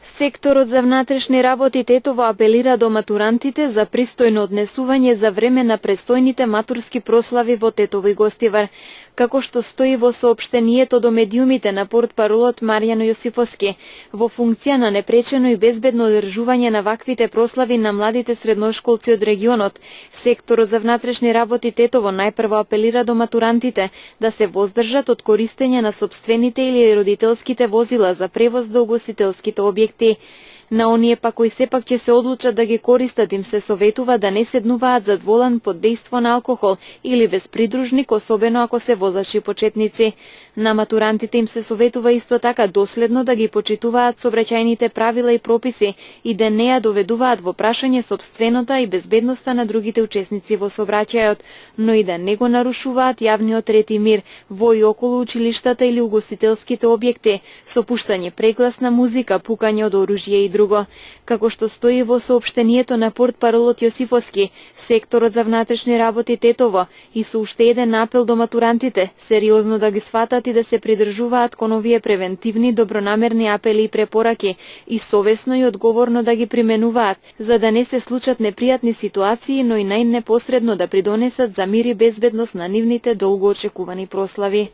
Секторот за внатрешни работи Тетово апелира до матурантите за пристојно однесување за време на престојните матурски прослави во Тетово и Гостивар. Како што стои во соопштението до медиумите на портпаролот Маријано Јосифовски, во функција на непречено и безбедно одржување на ваквите прослави на младите средношколци од регионот, секторот за внатрешни работи Тетово најпрво апелира до матурантите да се воздржат од користење на сопствените или родителските возила за превоз до угостителските објекти. На оние пак кои сепак ќе се одлучат да ги користат им се советува да не седнуваат зад волан под дејство на алкохол или без придружник, особено ако се возачи почетници. На матурантите им се советува исто така доследно да ги почитуваат сообраќајните правила и прописи и да не ја доведуваат во прашање сопствената и безбедноста на другите учесници во сообраќајот, но и да не го нарушуваат јавниот ред и мир во и околу училиштата или угостителските објекти, со пуштање прегласна музика, пукање од оружје и друго. Како што стои во соопштението на портпаролот Јосифовски, секторот за внатрешни работи Тетово и со уште еден апел до матурантите, сериозно да ги сватат и да се придржуваат кон овие превентивни добронамерни апели и препораки и совесно и одговорно да ги применуваат, за да не се случат непријатни ситуации, но и најнепосредно да придонесат за мир и безбедност на нивните долго очекувани прослави.